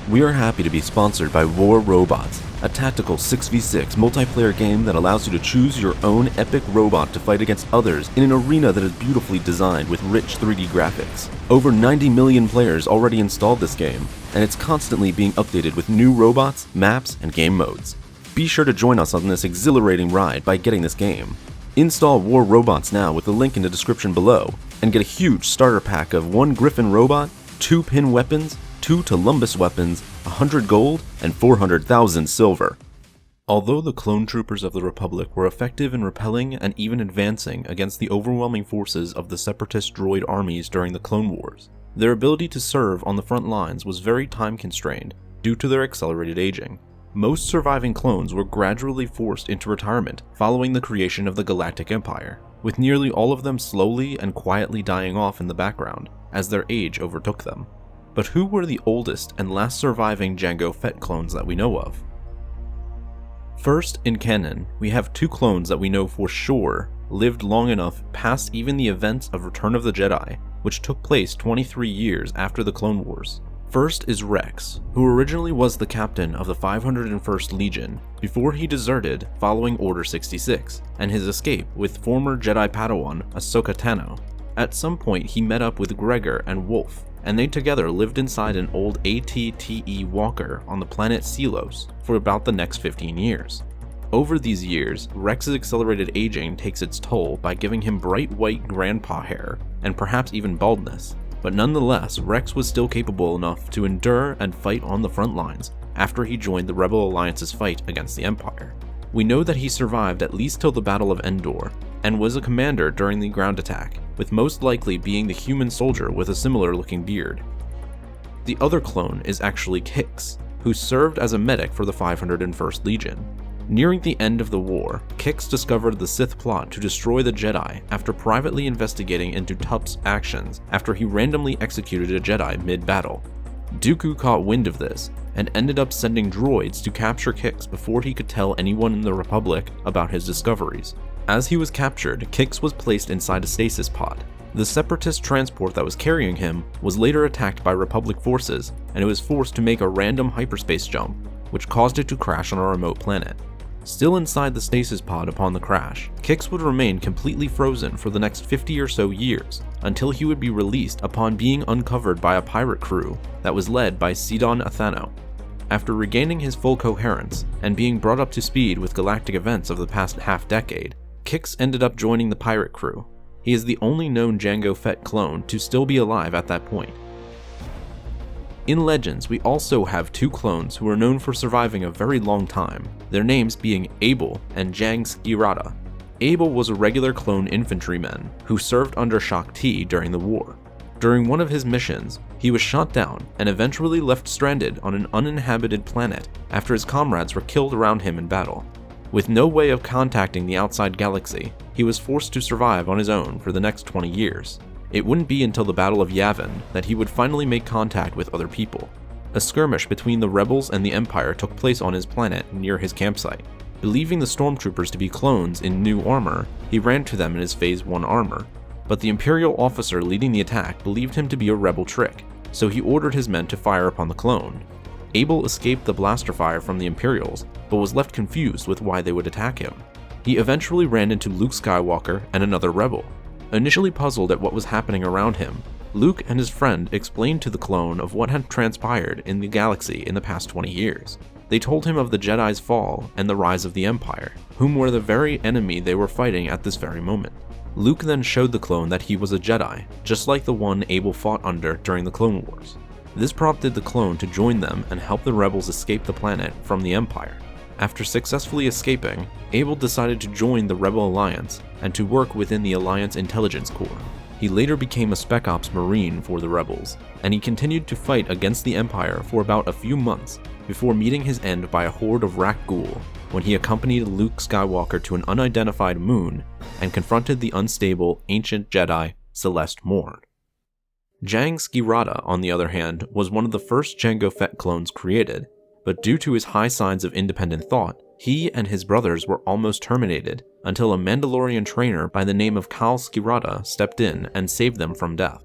We are happy to be sponsored by War Robots, a tactical 6v6 multiplayer game that allows you to choose your own epic robot to fight against others in an arena that is beautifully designed with rich 3D graphics. Over 90 million players already installed this game, and it's constantly being updated with new robots, maps, and game modes. Be sure to join us on this exhilarating ride by getting this game. Install War Robots now with the link in the description below, and get a huge starter pack of 1 Griffin robot, 2 pin weapons, 2 Columbus weapons, 100 gold, and 400,000 silver. Although the clone troopers of the Republic were effective in repelling and even advancing against the overwhelming forces of the separatist droid armies during the Clone Wars, their ability to serve on the front lines was very time-constrained due to their accelerated aging. Most surviving clones were gradually forced into retirement following the creation of the Galactic Empire, with nearly all of them slowly and quietly dying off in the background as their age overtook them. But who were the oldest and last surviving Jango Fett clones that we know of? First, in canon, we have 2 clones that we know for sure lived long enough past even the events of Return of the Jedi, which took place 23 years after the Clone Wars. First is Rex, who originally was the captain of the 501st Legion before he deserted following Order 66, and his escape with former Jedi Padawan Ahsoka Tano. At some point he met up with Gregor and Wolf, and they together lived inside an old AT-TE walker on the planet Selos for about the next 15 years. Over these years, Rex's accelerated aging takes its toll by giving him bright white grandpa hair, and perhaps even baldness, but nonetheless, Rex was still capable enough to endure and fight on the front lines after he joined the Rebel Alliance's fight against the Empire. We know that he survived at least till the Battle of Endor, and was a commander during the ground attack, with most likely being the human soldier with a similar looking beard. The other clone is actually Kix, who served as a medic for the 501st Legion. Nearing the end of the war, Kix discovered the Sith plot to destroy the Jedi after privately investigating into Tup's actions after he randomly executed a Jedi mid-battle. Dooku caught wind of this, and ended up sending droids to capture Kix before he could tell anyone in the Republic about his discoveries. As he was captured, Kix was placed inside a stasis pod. The separatist transport that was carrying him was later attacked by Republic forces, and it was forced to make a random hyperspace jump, which caused it to crash on a remote planet. Still inside the stasis pod upon the crash, Kix would remain completely frozen for the next 50 or so years, until he would be released upon being uncovered by a pirate crew that was led by Sidon Athano. After regaining his full coherence, and being brought up to speed with galactic events of the past half-decade, Kix ended up joining the pirate crew. He is the only known Jango Fett clone to still be alive at that point. In Legends, we also have 2 clones who are known for surviving a very long time, their names being Abel and Jang Skirata. Abel was a regular clone infantryman who served under Shaak Ti during the war. During one of his missions, he was shot down and eventually left stranded on an uninhabited planet after his comrades were killed around him in battle. With no way of contacting the outside galaxy, he was forced to survive on his own for the next 20 years. It wouldn't be until the Battle of Yavin that he would finally make contact with other people. A skirmish between the rebels and the Empire took place on his planet near his campsite. Believing the stormtroopers to be clones in new armor, he ran to them in his Phase 1 armor, but the Imperial officer leading the attack believed him to be a rebel trick, so he ordered his men to fire upon the clone. Abel escaped the blaster fire from the Imperials, but was left confused with why they would attack him. He eventually ran into Luke Skywalker and another rebel. Initially puzzled at what was happening around him, Luke and his friend explained to the clone of what had transpired in the galaxy in the past 20 years. They told him of the Jedi's fall and the rise of the Empire, whom were the very enemy they were fighting at this very moment. Luke then showed the clone that he was a Jedi, just like the one Abel fought under during the Clone Wars. This prompted the clone to join them and help the rebels escape the planet from the Empire. After successfully escaping, Abel decided to join the Rebel Alliance and to work within the Alliance Intelligence Corps. He later became a Spec Ops Marine for the rebels, and he continued to fight against the Empire for about a few months before meeting his end by a horde of Rakghoul when he accompanied Luke Skywalker to an unidentified moon and confronted the unstable ancient Jedi Celeste Morn. Jang Skirata, on the other hand, was one of the first Jango Fett clones created, but due to his high signs of independent thought, he and his brothers were almost terminated until a Mandalorian trainer by the name of Kal Skirata stepped in and saved them from death.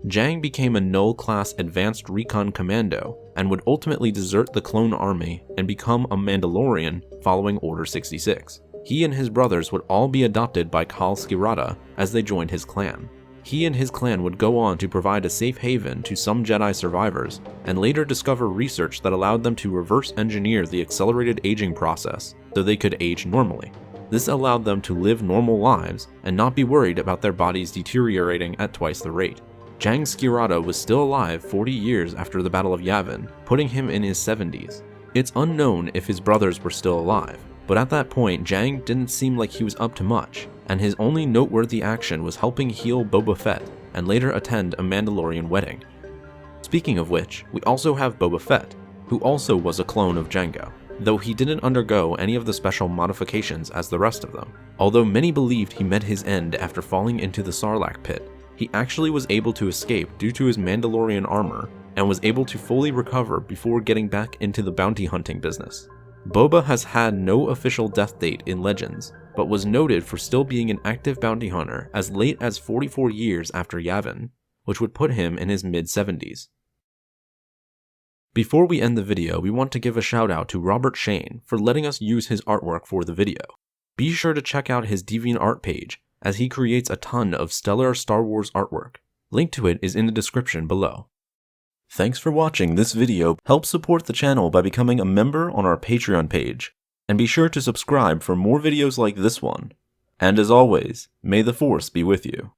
Jang became a null-class advanced recon commando and would ultimately desert the clone army and become a Mandalorian following Order 66. He and his brothers would all be adopted by Kal Skirata as they joined his clan. He and his clan would go on to provide a safe haven to some Jedi survivors, and later discover research that allowed them to reverse engineer the accelerated aging process so they could age normally. This allowed them to live normal lives and not be worried about their bodies deteriorating at twice the rate. Jang Skirata was still alive 40 years after the Battle of Yavin, putting him in his 70s. It's unknown if his brothers were still alive, but at that point Jang didn't seem like he was up to much, and his only noteworthy action was helping heal Boba Fett and later attend a Mandalorian wedding. Speaking of which, we also have Boba Fett, who also was a clone of Jango, though he didn't undergo any of the special modifications as the rest of them. Although many believed he met his end after falling into the Sarlacc pit, he actually was able to escape due to his Mandalorian armor and was able to fully recover before getting back into the bounty hunting business. Boba has had no official death date in Legends, but was noted for still being an active bounty hunter as late as 44 years after Yavin, which would put him in his mid-70s. Before we end the video, we want to give a shout out to Robert Shane for letting us use his artwork for the video. Be sure to check out his DeviantArt page, as he creates a ton of stellar Star Wars artwork. Link to it is in the description below. Thanks for watching this video. Help support the channel by becoming a member on our Patreon page, and be sure to subscribe for more videos like this one. And as always, may the Force be with you.